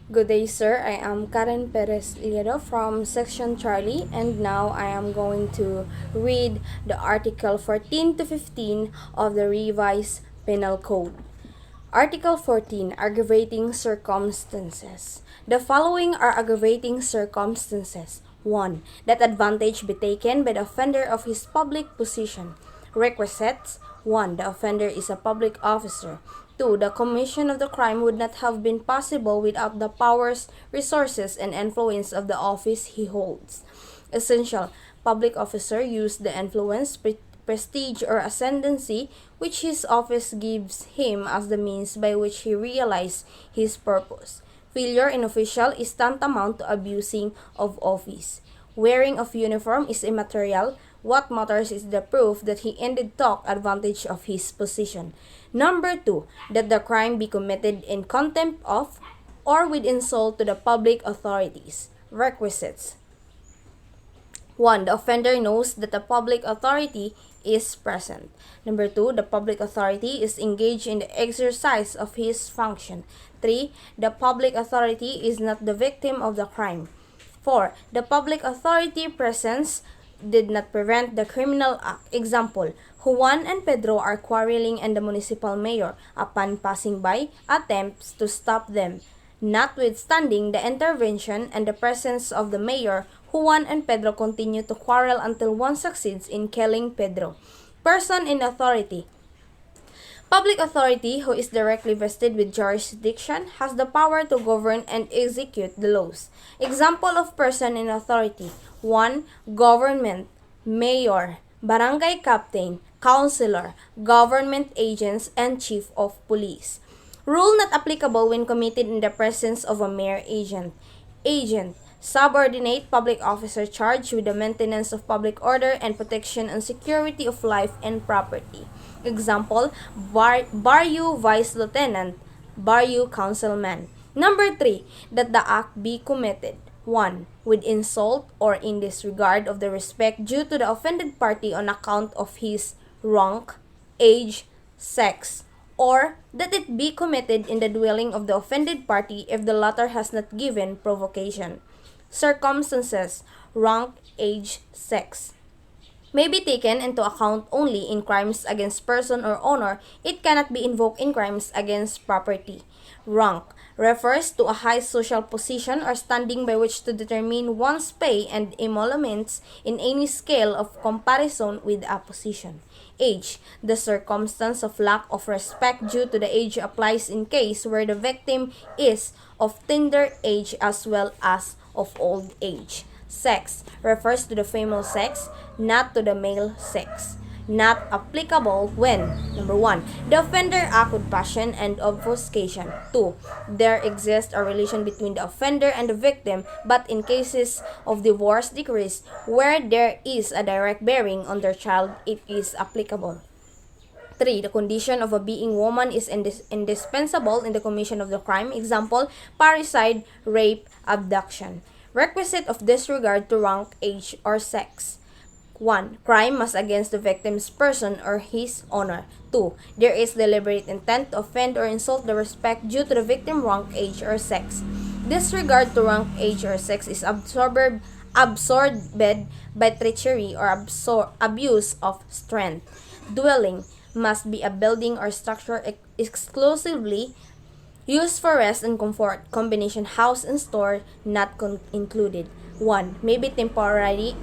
Good day, sir. I am Karen Perez Liedo from Section Charlie, and now I am going to read the Article 14 to 15 of the revised Penal Code. Article 14, Aggravating Circumstances. The following are aggravating circumstances. 1. That advantage be taken by the offender of his public position. Requisites: 1. The offender is a public officer. 2. The commission of the crime would not have been possible without the powers, resources, and influence of the office he holds. Essential: public officer used the influence, prestige, or ascendancy which his office gives him as the means by which he realizes his purpose. Failure in official is tantamount to abusing of office. Wearing of uniform is immaterial. What matters is the proof that he indeed took advantage of his position. Number 2, that the crime be committed in contempt of or with insult to the public authorities. Requisites: 1. The offender knows that the public authority is present. Number 2, the public authority is engaged in the exercise of his function. 3. The public authority is not the victim of the crime. 4. The public authority presence did not prevent the criminal act. Example: Juan and Pedro are quarreling and the municipal mayor, upon passing by, attempts to stop them. Notwithstanding the intervention and the presence of the mayor, Juan and Pedro continue to quarrel until one succeeds in killing Pedro. Person in authority: public authority who is directly vested with jurisdiction has the power to govern and execute the laws. Example of person in authority: 1. Government, mayor, barangay captain, councilor, government agents, and chief of police. Rule not applicable when committed in the presence of a mere agent. Agent: subordinate public officer charged with the maintenance of public order and protection and security of life and property. Example: Barrio Vice Lieutenant, Barrio Councilman. Number 3, that the act be committed: 1. With insult or in disregard of the respect due to the offended party on account of his rank, age, sex, or that it be committed in the dwelling of the offended party if the latter has not given provocation. Circumstances: rank, age, sex may be taken into account only in crimes against person or honor. It cannot be invoked in crimes against property. Rank refers to a high social position or standing by which to determine one's pay and emoluments in any scale of comparison with a position. Age: the circumstance of lack of respect due to the age applies in case where the victim is of tender age as well as of old age. Sex refers to the female sex, not to the male sex. Not applicable when: number 1, the offender act with passion and obfuscation. 2. There exists a relation between the offender and the victim, but in cases of divorce decrees where there is a direct bearing on their child, it is applicable. 3. The condition of a being woman is indispensable in the commission of the crime. Example: parricide, rape, abduction. Requisite of disregard to rank, age, or sex: 1. Crime must against the victim's person or his honor. 2. There is deliberate intent to offend or insult the respect due to the victim rank, age, or sex. Disregard to rank, age, or sex is absorbed by treachery or abuse of strength. Dwelling must be a building or structure exclusively used for rest and comfort. Combination house and store not included. 1. May be temporary,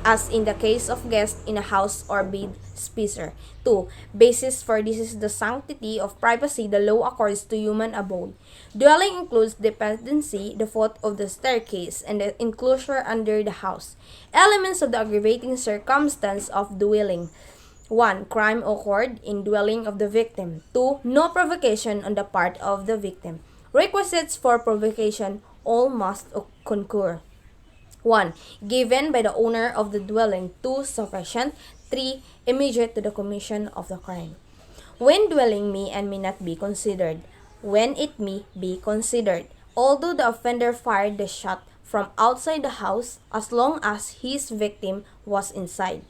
as in the case of guests in a house or bed spacer. 2. Basis for this is the sanctity of privacy the law accords to human abode. Dwelling includes dependency, the foot of the staircase, and the enclosure under the house. Elements of the aggravating circumstance of dwelling: 1. Crime occurred in dwelling of the victim. 2. No provocation on the part of the victim. Requisites for provocation: all must concur. 1. Given by the owner of the dwelling. 2. Sufficient. 3. Immediate to the commission of the crime. When dwelling may and may not be considered. When it may be considered. Although the offender fired the shot from outside the house, as long as his victim was inside.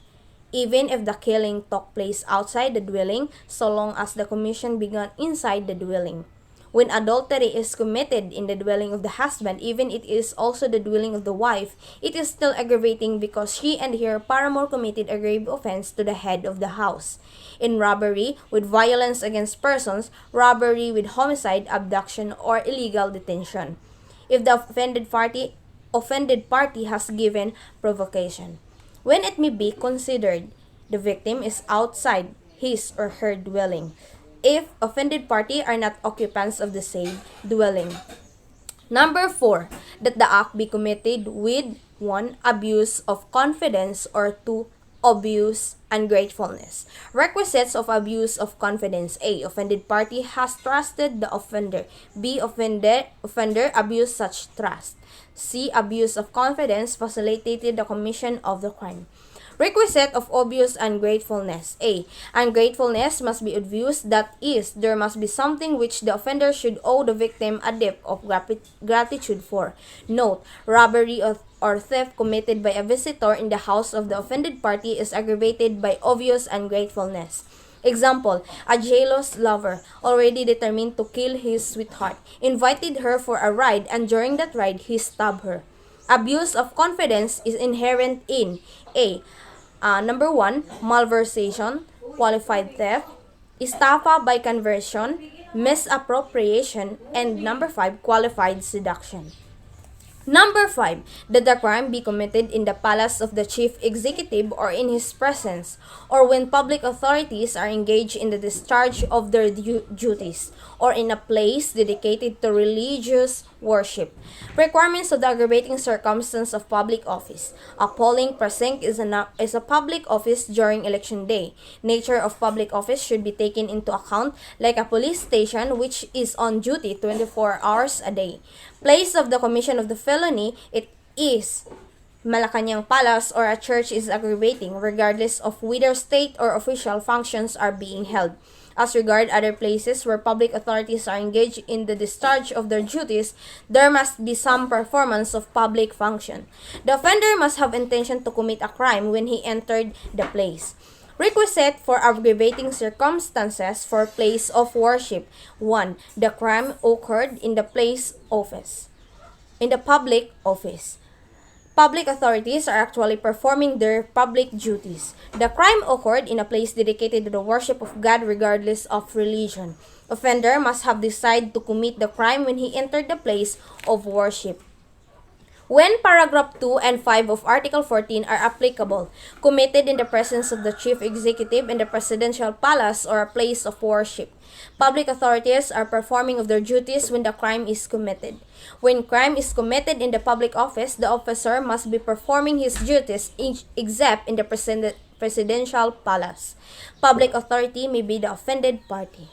Even if the killing took place outside the dwelling, so long as the commission began inside the dwelling. When adultery is committed in the dwelling of the husband, even it is also the dwelling of the wife, it is still aggravating because she and her paramour committed a grave offense to the head of the house. In robbery with violence against persons, robbery with homicide, abduction, or illegal detention, if the offended party has given provocation. When it may be considered the victim is outside his or her dwelling, if offended party are not occupants of the same dwelling. Number 4, that the act be committed with 1. Abuse of confidence, or 2. Abuse ungratefulness. Requisites of abuse of confidence. A. Offended party has trusted the offender. B. Offender abused such trust. C. Abuse of confidence facilitated the commission of the crime. Requisite of obvious ungratefulness. A. Ungratefulness must be obvious, that is, there must be something which the offender should owe the victim a debt of gratitude for. Note, robbery or theft committed by a visitor in the house of the offended party is aggravated by obvious ungratefulness. Example, a jealous lover, already determined to kill his sweetheart, invited her for a ride, and during that ride, he stabbed her. Abuse of confidence is inherent in A. Number 1, malversation, qualified theft, estafa by conversion, misappropriation, and number 5, qualified seduction. Number 5, that the crime be committed in the palace of the chief executive or in his presence, or when public authorities are engaged in the discharge of their duties, or in a place dedicated to religious worship. Requirements of the aggravating circumstance of public office. A polling precinct is a public office during election day. Nature of public office should be taken into account, like a police station which is on duty 24 hours a day. Place of the commission of the felony, it is Malacanang Palace or a church, is aggravating, regardless of whether state or official functions are being held. As regard other places where public authorities are engaged in the discharge of their duties, there must be some performance of public function. The offender must have intention to commit a crime when he entered the place. Requisite for aggravating circumstances for place of worship. 1. The crime occurred in the public office. Public authorities are actually performing their public duties. The crime occurred in a place dedicated to the worship of God regardless of religion. Offender must have decided to commit the crime when he entered the place of worship. When paragraph 2 and 5 of Article 14 are applicable, committed in the presence of the chief executive in the presidential palace or a place of worship. Public authorities are performing of their duties when the crime is committed. When crime is committed in the public office, the officer must be performing his duties except in the presidential palace. Public authority may be the offended party.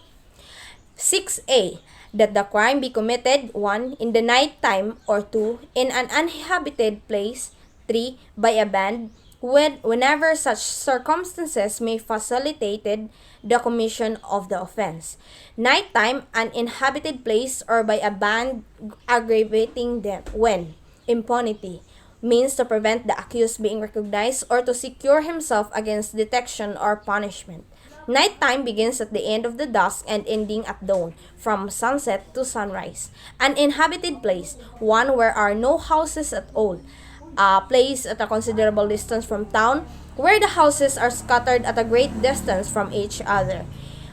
6A. That the crime be committed 1. In the night time, or 2. In an uninhabited place, 3. By a band, whenever such circumstances may facilitated the commission of the offense. Nighttime, an inhabited place, or by a band aggravating them when impunity means to prevent the accused being recognized or to secure himself against detection or punishment. Nighttime begins at the end of the dusk and ending at dawn, from sunset to sunrise. An inhabited place, one where are no houses at all. A place at a considerable distance from town, where the houses are scattered at a great distance from each other.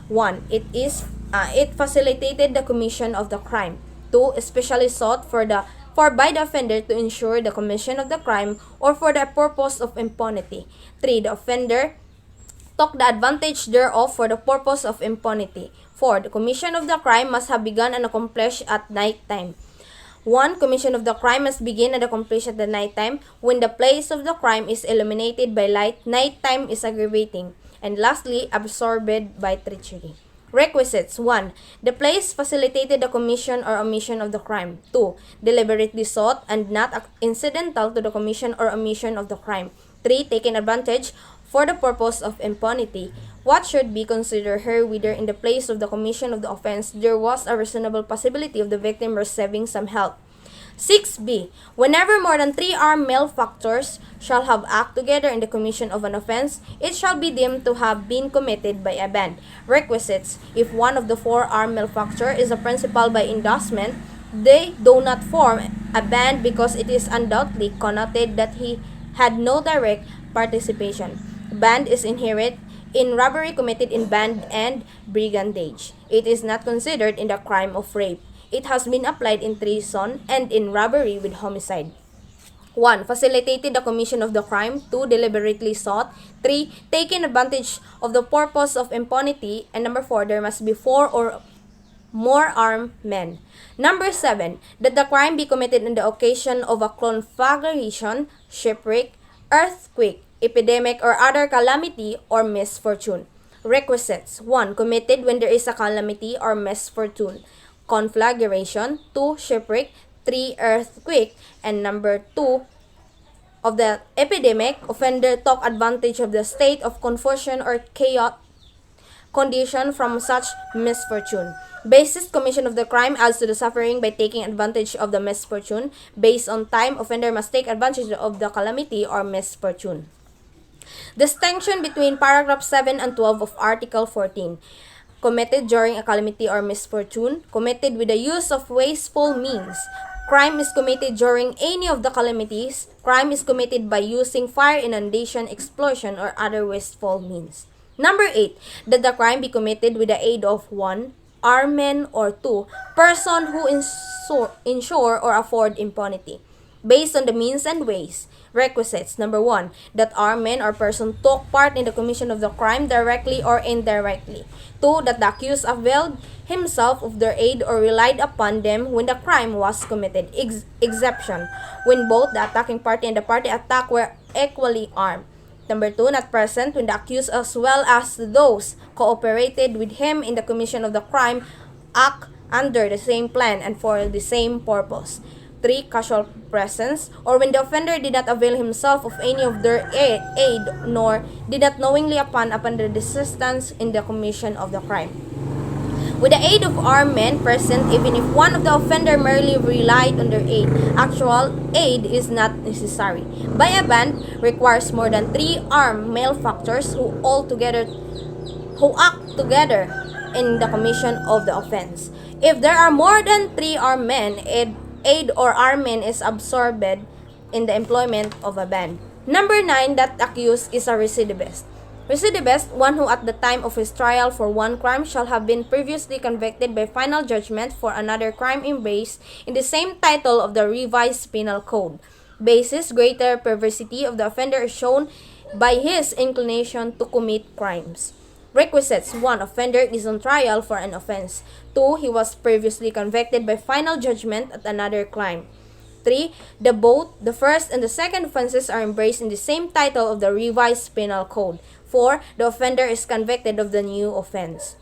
1. It facilitated the commission of the crime. 2. Especially sought for by the offender to ensure the commission of the crime or for the purpose of impunity. 3. The offender took the advantage thereof for the purpose of impunity. 4. The commission of the crime must have begun and accomplished at night time. 1. Commission of the crime must begin and accomplish at the night time. When the place of the crime is illuminated by light, night time is aggravating. And lastly, absorbed by treachery. Requisites. 1. The place facilitated the commission or omission of the crime. 2. Deliberately sought and not incidental to the commission or omission of the crime. 3. Taken advantage for the purpose of impunity. What should be considered here whether in the place of the commission of the offense there was a reasonable possibility of the victim receiving some help, 6b. Whenever more than 3 armed malefactors shall have acted together in the commission of an offense, it shall be deemed to have been committed by a band. Requisites: if one of the 4 armed malefactors is a principal by endorsement, they do not form a band because it is undoubtedly connoted that he had no direct participation. Band is inherent in robbery committed in band and brigandage. It is not considered in the crime of rape. It has been applied in treason and in robbery with homicide. 1. Facilitated the commission of the crime. 2. Deliberately sought. 3. Taken advantage of the purpose of impunity. And number 4. There must be 4 or more armed men. Number 7. That the crime be committed on the occasion of a conflagration, shipwreck, earthquake, epidemic, or other calamity or misfortune. Requisites: 1. Committed when there is a calamity or misfortune. Conflagration. 2. Shipwreck. 3. Earthquake. And number 2, of the epidemic, offender took advantage of the state of confusion or chaos condition from such misfortune. Basis: commission of the crime adds to the suffering by taking advantage of the misfortune. Based on time, offender must take advantage of the calamity or misfortune. Distinction between paragraph 7 and 12 of Article 14. Committed during a calamity or misfortune. Committed with the use of wasteful means. Crime is committed during any of the calamities. Crime is committed by using fire, inundation, explosion, or other wasteful means. Number 8. That the crime be committed with the aid of 1. Armed men, or 2. Person who ensure or afford impunity. Based on the means and ways. Requisites: number 1. That armed men or person took part in the commission of the crime directly or indirectly. 2. That the accused availed himself of their aid or relied upon them when the crime was committed. Exception: when both the attacking party and the party attacked were equally armed. Number 2. Not present when the accused as well as those cooperated with him in the commission of the crime act under the same plan and for the same purpose. 3. Casual presence, or when the offender did not avail himself of any of their aid nor did not knowingly upon their assistance in the commission of the crime. With the aid of armed men present, even if one of the offender merely relied on their aid, actual aid is not necessary. By a band requires more than 3 armed malefactors who act together in the commission of the offense. If there are more than 3 armed men, aid or armed men is absorbed in the employment of a band. Number 9. That accused is a recidivist. Recidivist: one who at the time of his trial for one crime shall have been previously convicted by final judgment for another crime embraced in the same title of the revised penal code. Basis: greater perversity of the offender is shown by his inclination to commit crimes. Requisites: 1. Offender is on trial for an offense. 2. He was previously convicted by final judgment at another crime. 3. Both the first and the second offenses are embraced in the same title of the revised penal code. 4. The offender is convicted of the new offense.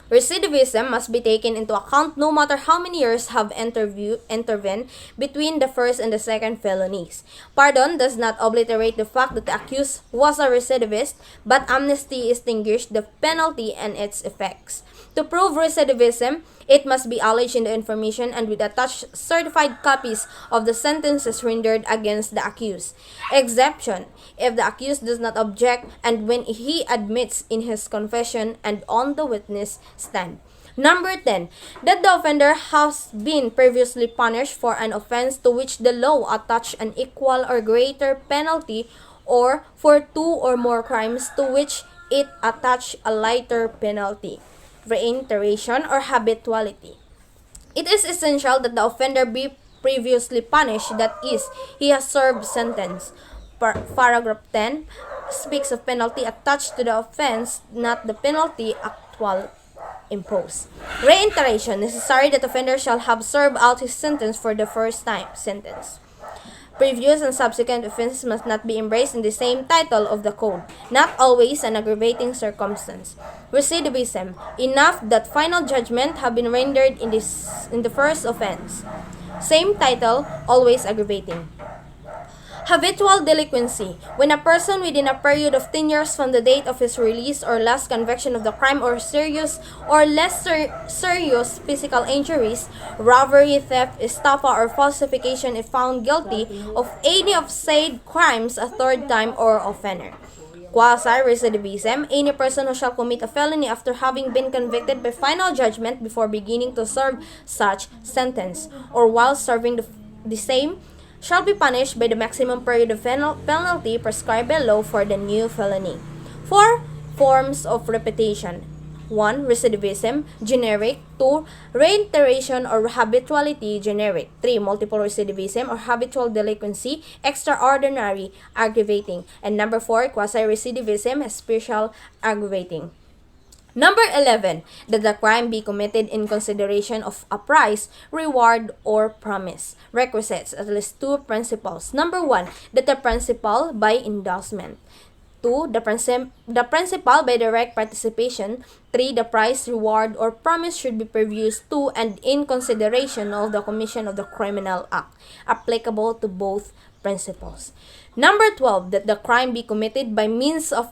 Recidivism must be taken into account no matter how many years have intervened between the first and the second felonies. Pardon does not obliterate the fact that the accused was a recidivist, but amnesty extinguishes the penalty and its effects. To prove recidivism, it must be alleged in the information and with attached certified copies of the sentences rendered against the accused. Exception: if the accused does not object and when he admits in his confession and on the witness stand. Number 10. That the offender has been previously punished for an offense to which the law attached an equal or greater penalty, or for 2 or more crimes to which it attached a lighter penalty. Reiteration or habituality. It is essential that the offender be previously punished, that is, he has served sentence. Paragraph 10 speaks of penalty attached to the offense, not the penalty actual imposed. Reiteration: necessary that offender shall have served out his sentence for the first time sentence. Previous and subsequent offenses must not be embraced in the same title of the code, not always an aggravating circumstance. Recidivism: enough that final judgment have been rendered in the first offense. Same title, always aggravating. Habitual delinquency. When a person within a period of 10 years from the date of his release or last conviction of the crime or serious or serious physical injuries, robbery, theft, estafa, or falsification if found guilty of any of said crimes a third time or offender. Quasi-recidivism, any person who shall commit a felony after having been convicted by final judgment before beginning to serve such sentence, or while serving the same, shall be punished by the maximum period of penalty prescribed by law for the new felony. 4 forms of repetition. 1. Recidivism, generic. 2. Reiteration or habituality, generic. 3. Multiple recidivism or habitual delinquency, extraordinary, aggravating. And number 4. Quasi-recidivism, special, aggravating. Number 11, that the crime be committed in consideration of a price, reward, or promise. Requisites, at least 2 principles. Number 1, that the principal by endorsement. 2. The principal by direct participation. 3. The price, reward, or promise should be previous to and in consideration of the commission of the criminal act, applicable to both principles. Number 12, that the crime be committed by means of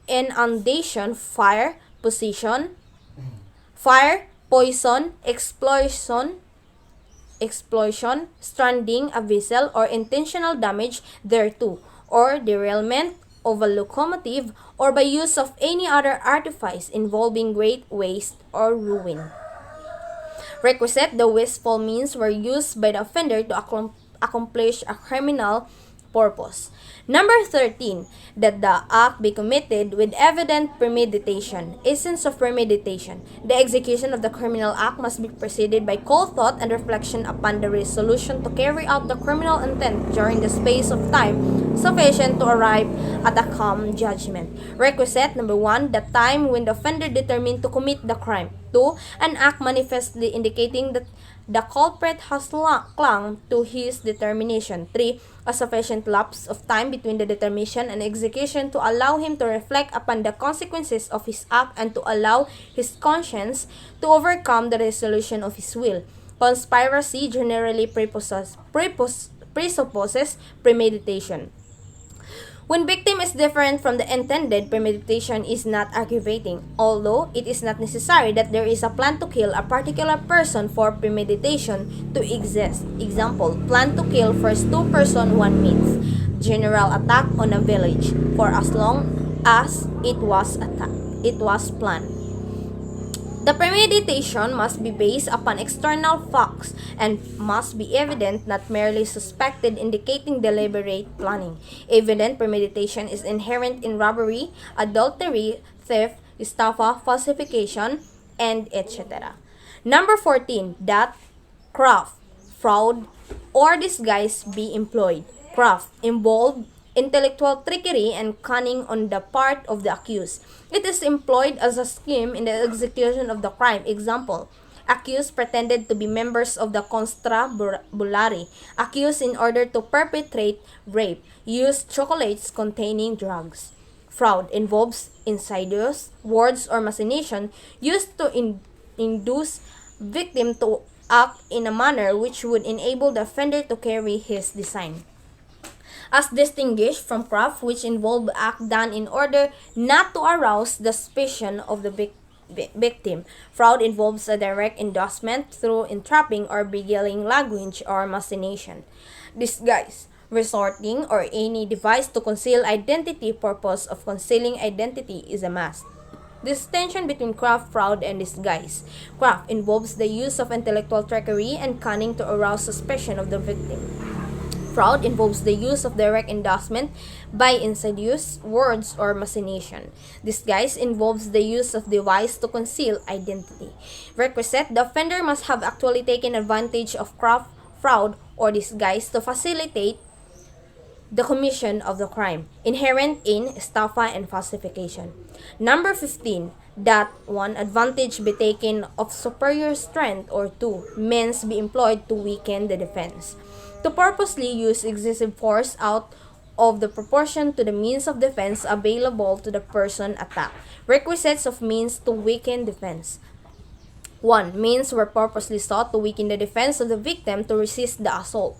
inundation, fire, poison, explosion, stranding a vessel, or intentional damage thereto, or derailment of a locomotive, or by use of any other artifice involving great waste or ruin. Requisite, the wasteful means were used by the offender to accomplish a criminal purpose. Number 13, that the act be committed with evident premeditation. Essence of premeditation. The execution of the criminal act must be preceded by cold thought and reflection upon the resolution to carry out the criminal intent during the space of time sufficient to arrive at a calm judgment. Requisite, number 1, the time when the offender determined to commit the crime. 2. An act manifestly indicating that the culprit has clung to his determination. 3. A sufficient lapse of time between the determination and execution to allow him to reflect upon the consequences of his act and to allow his conscience to overcome the resolution of his will. Conspiracy generally presupposes premeditation. When victim is different from the intended, premeditation is not aggravating, although it is not necessary that there is a plan to kill a particular person for premeditation to exist. Example, plan to kill first 2 person 1 means. General attack on a village for as long as it was planned. The premeditation must be based upon external facts and must be evident, not merely suspected, indicating deliberate planning. Evident premeditation is inherent in robbery, adultery, theft, estafa, falsification, and etc. Number 14, that craft, fraud, or disguise be employed. Craft involved intellectual trickery and cunning on the part of the accused. It is employed as a scheme in the execution of the crime. Example, accused pretended to be members of the constabulary. Accused in order to perpetrate rape. Used chocolates containing drugs. Fraud involves insidious words or machination used to induce victim to act in a manner which would enable the offender to carry his design. As distinguished from craft, which involve act done in order not to arouse the suspicion of the victim. Fraud involves a direct endorsement through entrapping or beguiling language or machination. Disguise, resorting or any device to conceal identity. Purpose of concealing identity is a mask. Distinction between craft, fraud, and disguise. Craft involves the use of intellectual trickery and cunning to arouse suspicion of the victim. Fraud involves the use of direct endorsement by insidious words or machination. Disguise involves the use of device to conceal identity. Requisite, the offender must have actually taken advantage of craft, fraud, or disguise to facilitate the commission of the crime, inherent in estafa and falsification. Number 15, that 1. Advantage be taken of superior strength, or 2. Means be employed to weaken the defense. To purposely use excessive force out of the proportion to the means of defense available to the person attacked. Requisites of means to weaken defense. 1. Means were purposely sought to weaken the defense of the victim to resist the assault.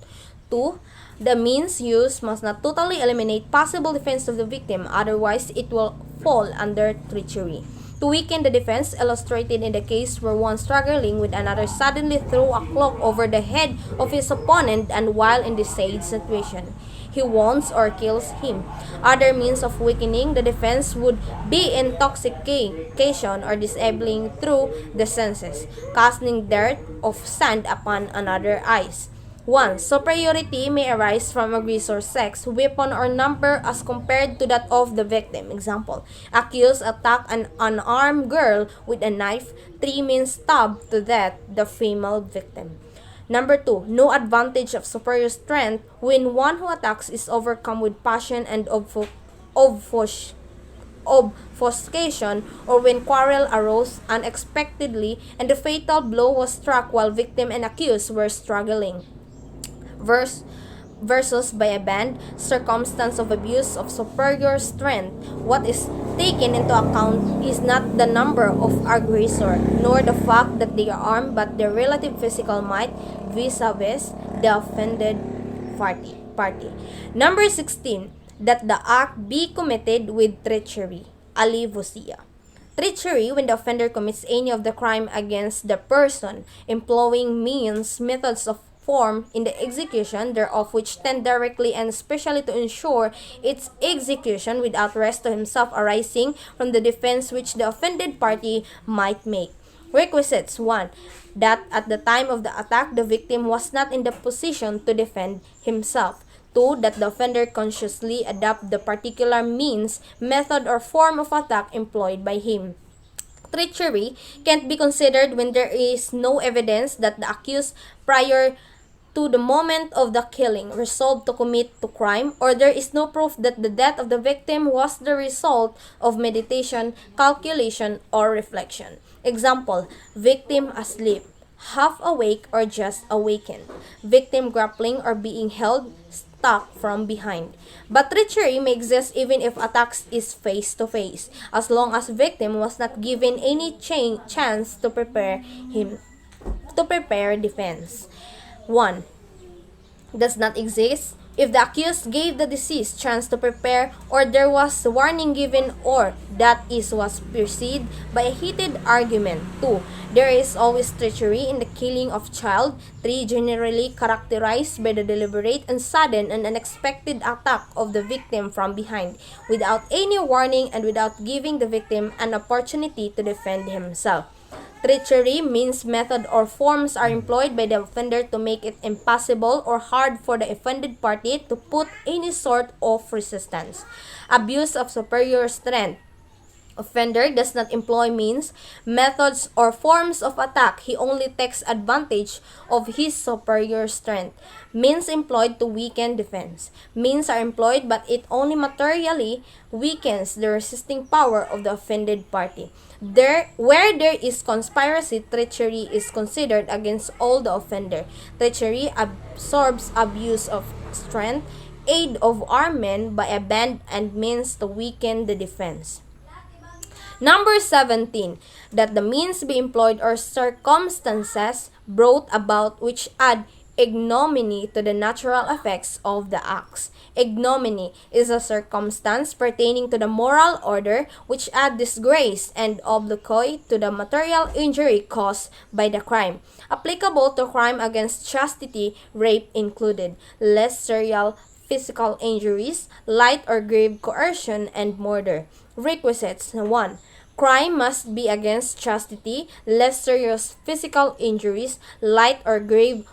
2. The means used must not totally eliminate possible defense of the victim, otherwise it will fall under treachery. To weaken the defense, illustrated in the case where one struggling with another suddenly threw a cloak over the head of his opponent, and while in this said situation, he wounds or kills him. Other means of weakening the defense would be intoxication or disabling through the senses, casting dirt of sand upon another eyes. 1. Superiority may arise from aggressor sex, weapon, or number as compared to that of the victim. Example, accused attack an unarmed girl with a knife. 3 means stab to death the female victim. Number 2, no advantage of superior strength when one who attacks is overcome with passion and obfuscation, or when quarrel arose unexpectedly and the fatal blow was struck while victim and accused were struggling. Versus by a band, circumstance of abuse of superior strength. What is taken into account is not the number of aggressor, nor the fact that they are armed, but their relative physical might vis-a-vis the offended party. Number 16, that the act be committed with treachery. Alevosía. Treachery when the offender commits any of the crime against the person, employing means, methods of form in the execution thereof which tend directly and especially to ensure its execution without rest to himself arising from the defense which the offended party might make. Requisites 1. That at the time of the attack the victim was not in the position to defend himself. 2. That the offender consciously adopt the particular means, method, or form of attack employed by him. Treachery can't be considered when there is no evidence that the accused prior to the moment of the killing resolved to commit to crime, or there is no proof that the death of the victim was the result of meditation, calculation, or reflection. Example, victim asleep, half awake or just awakened, victim grappling or being held stuck from behind. But treachery may exist even if attacks is face to face, as long as victim was not given any chance to prepare defense. 1. Does not exist if the accused gave the deceased chance to prepare, or there was warning given, or that was preceded by a heated argument. 2. There is always treachery in the killing of child. 3. Generally characterized by the deliberate and sudden and unexpected attack of the victim from behind, without any warning and without giving the victim an opportunity to defend himself. Treachery means method or forms are employed by the offender to make it impossible or hard for the offended party to put any sort of resistance. Abuse of superior strength. Offender does not employ means, methods, or forms of attack. He only takes advantage of his superior strength. Means employed to weaken defense. Means are employed but it only materially weakens the resisting power of the offended party. Where there is conspiracy, treachery is considered against all the offender. Treachery absorbs abuse of strength, aid of armed men by a band, and means to weaken the defense. Number 17, that the means be employed or circumstances brought about which add ignominy to the natural effects of the acts. Ignominy is a circumstance pertaining to the moral order which add disgrace and obloquy to the material injury caused by the crime. Applicable to crime against chastity, rape included, less serial physical injuries, light or grave coercion, and murder. Requisites 1. Crime must be against chastity, less serious physical injuries, light or grave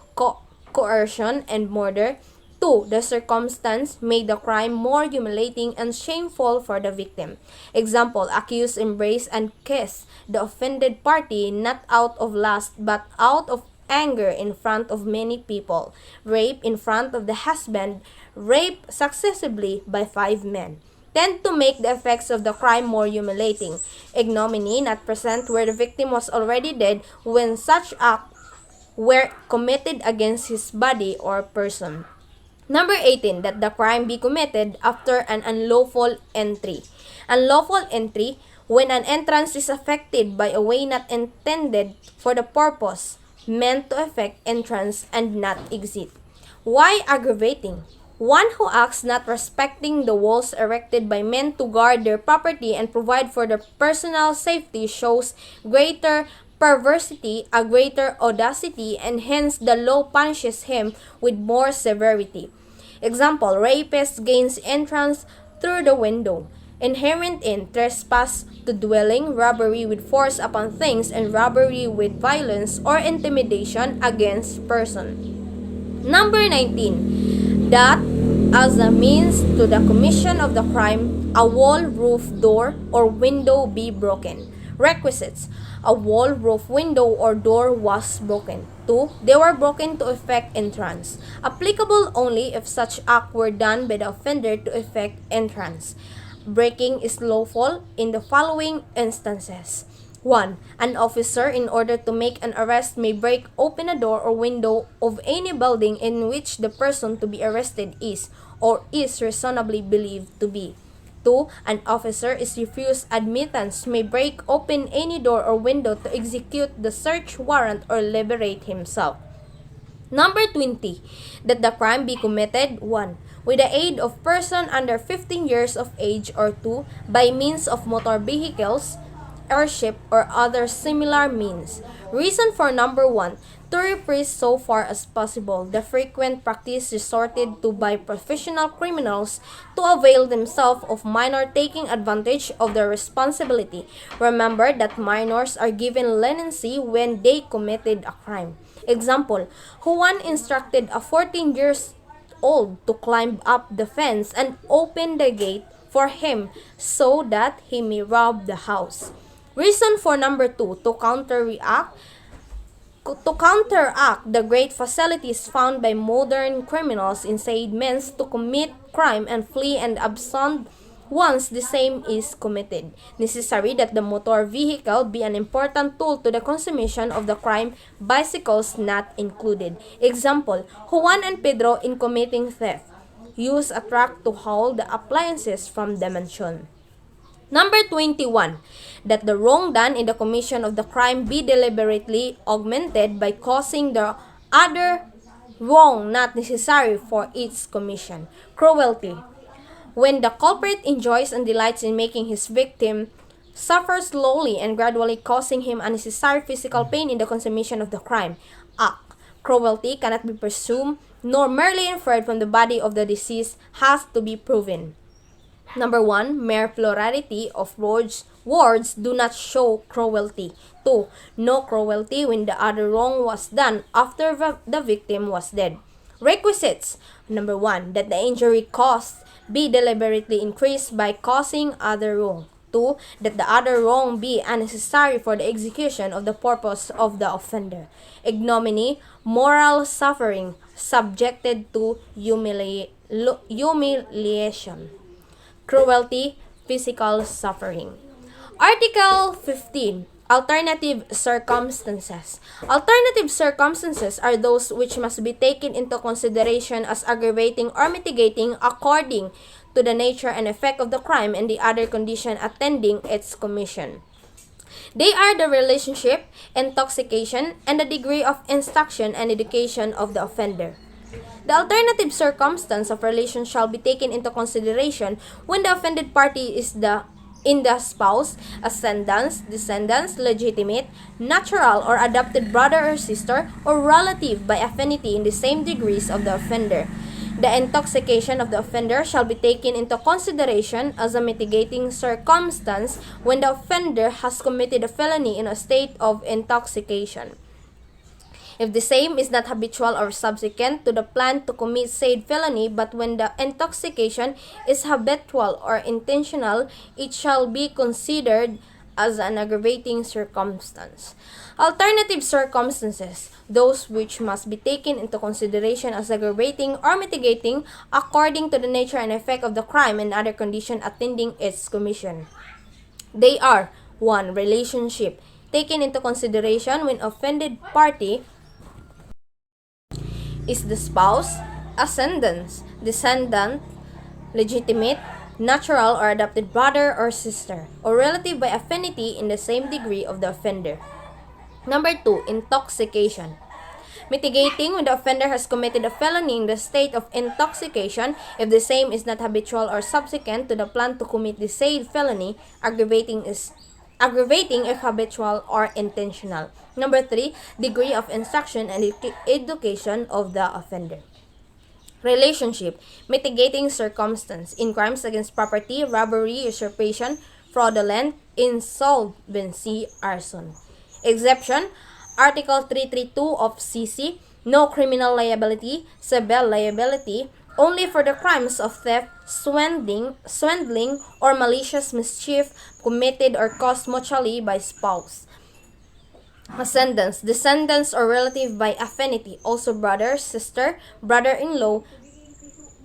coercion, and murder. 2. The circumstance made the crime more humiliating and shameful for the victim. Example, accused embrace and kiss the offended party not out of lust but out of anger in front of many people. Rape in front of the husband. Rape successively by 5 men. Tend to make the effects of the crime more humiliating. Ignominy not present where the victim was already dead when such acts were committed against his body or person. Number 18, that the crime be committed after an unlawful entry. Unlawful entry, when an entrance is effected by a way not intended for the purpose meant to effect entrance and not exit. Why aggravating? One who acts not respecting the walls erected by men to guard their property and provide for their personal safety shows greater perversity, a greater audacity, and hence the law punishes him with more severity. Example, rapist gains entrance through the window. Inherent in trespass to dwelling, robbery with force upon things, and robbery with violence or intimidation against person. Number 19. That as a means to the commission of the crime, a wall, roof, door, or window be broken. Requisites. A wall, roof, window, or door was broken. 2. They were broken to effect entrance. Applicable only if such act were done by the offender to effect entrance. Breaking is lawful in the following instances. 1. An officer, in order to make an arrest, may break open a door or window of any building in which the person to be arrested is or is reasonably believed to be. 2. An officer is refused admittance, may break open any door or window to execute the search warrant or liberate himself. Number 20. That the crime be committed 1. With the aid of person under 15 years of age, or 2. By means of motor vehicles, airship, or other similar means. Reason for number 1, to repress so far as possible the frequent practice resorted to by professional criminals to avail themselves of minor taking advantage of their responsibility. Remember that minors are given leniency when they committed a crime. Example, Juan instructed a 14 years old to climb up the fence and open the gate for him so that he may rob the house. Reason for number 2, to counteract the great facilities found by modern criminals in said means to commit crime and flee and abscond once the same is committed. Necessary that the motor vehicle be an important tool to the consummation of the crime, bicycles not included. Example, Juan and Pedro in committing theft use a truck to haul the appliances from the mansion. Number 21. That the wrong done in the commission of the crime be deliberately augmented by causing the other wrong not necessary for its commission. Cruelty. When the culprit enjoys and delights in making his victim suffer slowly and gradually, causing him unnecessary physical pain in the consummation of the crime. Act. Cruelty cannot be presumed nor merely inferred from the body of the deceased, has to be proven. Number 1, mere plurality of words do not show cruelty. 2. No cruelty when the other wrong was done after the victim was dead. Requisites. Number 1, that the injury caused be deliberately increased by causing other wrong. 2. That the other wrong be unnecessary for the execution of the purpose of the offender. Ignominy, moral suffering, subjected to humiliation. Cruelty, physical suffering. Article 15. Alternative circumstances. Alternative circumstances are those which must be taken into consideration as aggravating or mitigating according to the nature and effect of the crime and the other condition attending its commission. They are the relationship, intoxication, and the degree of instruction and education of the offender. The alternative circumstance of relation shall be taken into consideration when the offended party is the spouse, ascendants, descendants, legitimate, natural or adopted brother or sister, or relative by affinity in the same degrees of the offender. The intoxication of the offender shall be taken into consideration as a mitigating circumstance when the offender has committed a felony in a state of intoxication. If the same is not habitual or subsequent to the plan to commit said felony, but when the intoxication is habitual or intentional, it shall be considered as an aggravating circumstance. Alternative circumstances, those which must be taken into consideration as aggravating or mitigating according to the nature and effect of the crime and other condition attending its commission. They are 1. Relationship, taken into consideration when offended party is the spouse, ascendants, descendant, legitimate, natural or adopted brother or sister, or relative by affinity in the same degree of the offender. Number 2, intoxication. Mitigating when the offender has committed a felony in the state of intoxication if the same is not habitual or subsequent to the plan to commit the said felony. Aggravating if habitual or intentional. Number 3, degree of instruction and education of the offender. Relationship, mitigating circumstance in crimes against property, robbery, usurpation, fraudulent, insolvency, arson. Exception, Article 332 of CC, no criminal liability, civil liability, only for the crimes of theft, swindling, or malicious mischief committed or caused mutually by spouse. Ascendants, descendants or relative by affinity, also brother, sister, brother-in-law,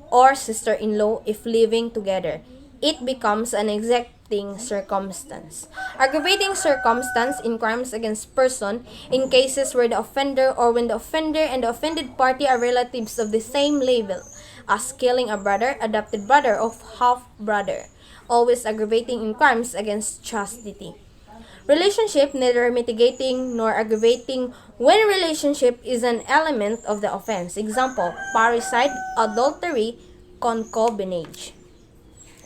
or sister-in-law if living together. It becomes an exacting circumstance. Aggravating circumstance in crimes against person in cases where the offender or when the offender and the offended party are relatives of the same level, as killing a brother, adopted brother, or half-brother. Always aggravating in crimes against chastity. Relationship, neither mitigating nor aggravating when relationship is an element of the offense. Example, parricide, adultery, concubinage.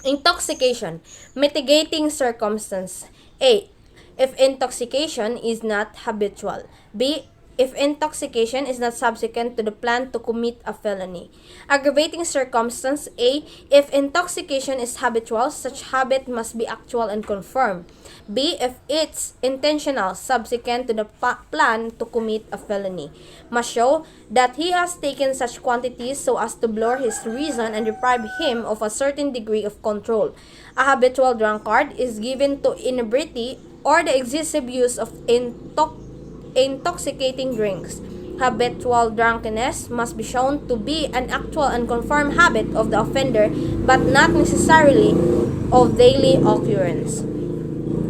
Intoxication, mitigating circumstance. A, if intoxication is not habitual. B, if intoxication is not subsequent to the plan to commit a felony. Aggravating circumstance. A, if intoxication is habitual, such habit must be actual and confirmed. B, if it's intentional, subsequent to the plan to commit a felony, must show that he has taken such quantities so as to blur his reason and deprive him of a certain degree of control. A habitual drunkard is given to inebriety or the excessive use of intoxicating drinks. Habitual drunkenness must be shown to be an actual and confirmed habit of the offender, but not necessarily of daily occurrence.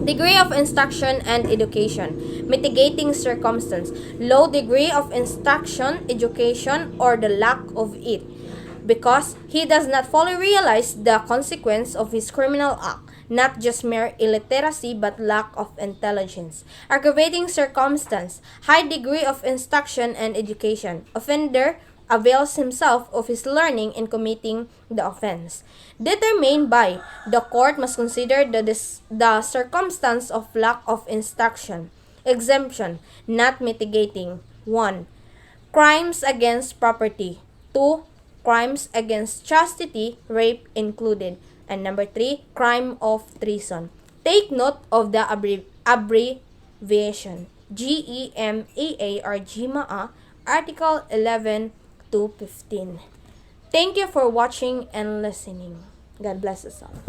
Degree of instruction and education. Mitigating circumstance. Low degree of instruction, education, or the lack of it, because he does not fully realize the consequence of his criminal act. Not just mere illiteracy but lack of intelligence. Aggravating circumstance. High degree of instruction and education. Offender avails himself of his learning in committing the offense. Determined by the court must consider the circumstance of lack of instruction. Exemption, not mitigating. 1. Crimes against property. 2. Crimes against chastity, rape included. And number 3, crime of treason. Take note of the abbreviation. GEMAA or GMAA, Article 11 to 15. Thank you for watching and listening. God bless us all.